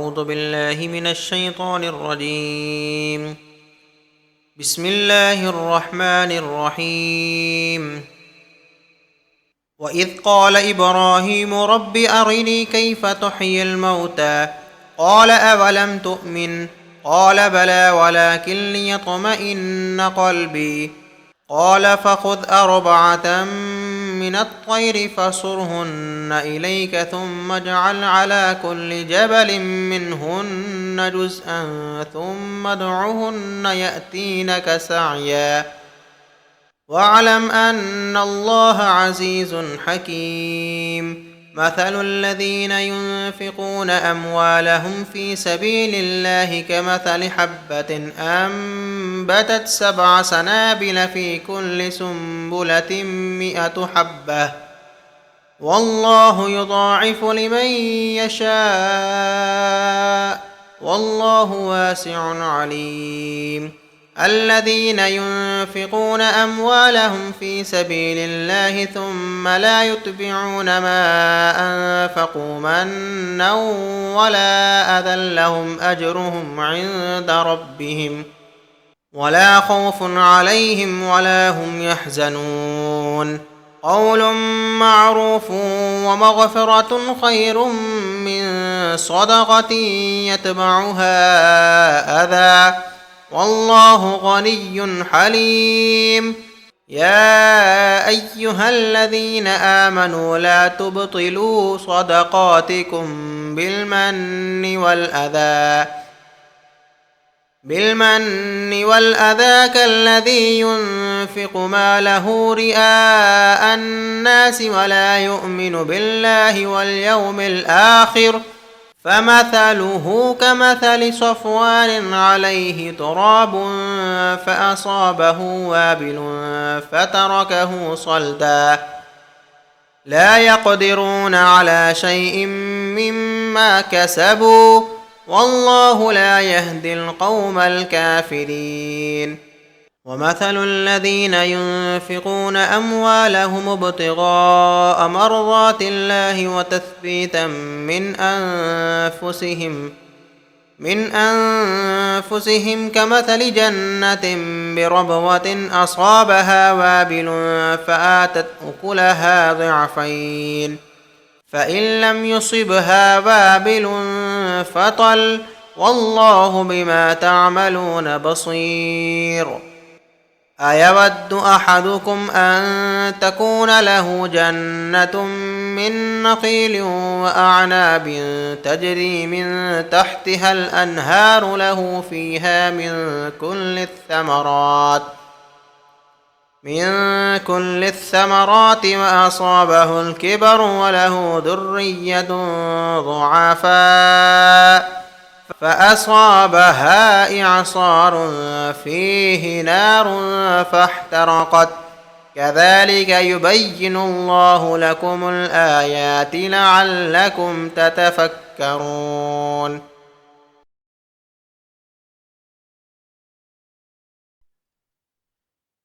أعوذ بالله من الشيطان الرجيم. بسم الله الرحمن الرحيم. وإذ قال إبراهيم رب أرني كيف تحيي الموتى قال أولم تؤمن قال بلى ولكن ليطمئن قلبي قال فخذ أربعة من الطير فصرهن إليك ثم اجعل على كل جبل منهن جزءا ثم ادعهن يأتينك سعيا واعلم أن الله عزيز حكيم. مثل الذين ينفقون أموالهم في سبيل الله كمثل حبة أنبتت 7 سنابل في كل سنبلة 100 حبة والله يضاعف لمن يشاء والله واسع عليم. الذين ينفقون أموالهم في سبيل الله ثم لا يتبعون ما أنفقوا منا ولا أذى لهم أجرهم عند ربهم ولا خوف عليهم ولا هم يحزنون. قول معروف ومغفرة خير من صدقة يتبعها أذى والله غني حليم. يا أيها الذين آمنوا لا تبطلوا صدقاتكم بالمن والأذى كالذي ينفق ماله رئاء الناس ولا يؤمن بالله واليوم الآخر فمثله كمثل صفوان عليه تراب فأصابه وابل فتركه صلدا لا يقدرون على شيء مما كسبوا والله لا يهدي القوم الكافرين. ومثل الذين ينفقون أموالهم ابتغاء مرضات الله وتثبيتا من أنفسهم كمثل جنة بربوة أصابها وابل فآتت أكلها ضعفين فإن لم يصبها وابل فطل والله بما تعملون بصير. أيود أحدكم أن تكون له جنة من نخيل وأعناب تجري من تحتها الأنهار له فيها من كل الثمرات وأصابه الكبر وله ذرية ضعفاء فأصابها إعصار فيه نار فاحترقت كذلك يبين الله لكم الآيات لعلكم تتفكرون.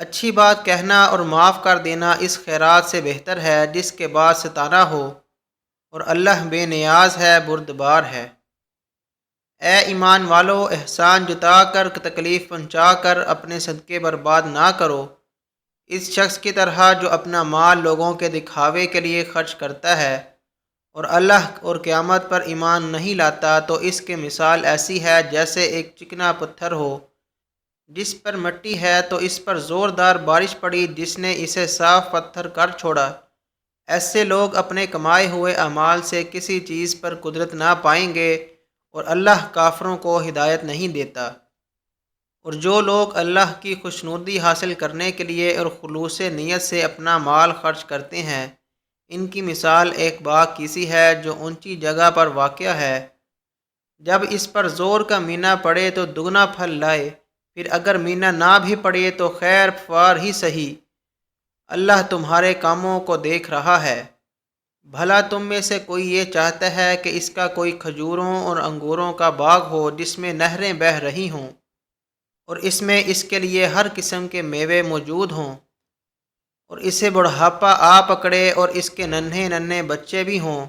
اچھی بات کہنا اور معاف کر دینا اس خیرات سے بہتر ہے جس کے بعد ستانا ہو، اور اللہ بے نیاز ہے، بردبار ہے۔ اے ایمان والو، احسان جتا کر تکلیف پہنچا کر اپنے صدقے برباد نہ کرو، اس شخص کی طرح جو اپنا مال لوگوں کے دکھاوے کے لیے خرچ کرتا ہے اور اللہ اور قیامت پر ایمان نہیں لاتا، تو اس کی مثال ایسی ہے جیسے ایک چکنا پتھر ہو جس پر مٹی ہے، تو اس پر زوردار بارش پڑی جس نے اسے صاف پتھر کر چھوڑا۔ ایسے لوگ اپنے کمائے ہوئے اعمال سے کسی چیز پر قدرت نہ پائیں گے، اور اللہ کافروں کو ہدایت نہیں دیتا۔ اور جو لوگ اللہ کی خوشنودی حاصل کرنے کے لیے اور خلوص نیت سے اپنا مال خرچ کرتے ہیں، ان کی مثال ایک باغ کی سی ہے جو اونچی جگہ پر واقع ہے۔ جب اس پر زور کا مینہ پڑے تو دگنا پھل لائے، پھر اگر مینہ نہ بھی پڑے تو خیر خوار ہی سہی، اللہ تمہارے کاموں کو دیکھ رہا ہے۔ بھلا تم میں سے کوئی یہ چاہتا ہے کہ اس کا کوئی کھجوروں اور انگوروں کا باغ ہو جس میں نہریں بہہ رہی ہوں، اور اس میں اس کے لیے ہر قسم کے میوے موجود ہوں، اور اسے بڑھاپا آ پکڑے اور اس کے ننھے ننھے بچے بھی ہوں،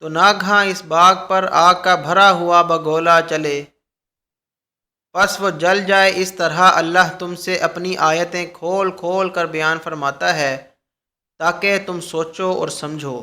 تو ناگہاں اس باغ پر آگ کا بھرا ہوا بگولا چلے، پس وہ جل جائے۔ اس طرح اللہ تم سے اپنی آیتیں کھول کھول کر بیان فرماتا ہے تاکہ تم سوچو اور سمجھو۔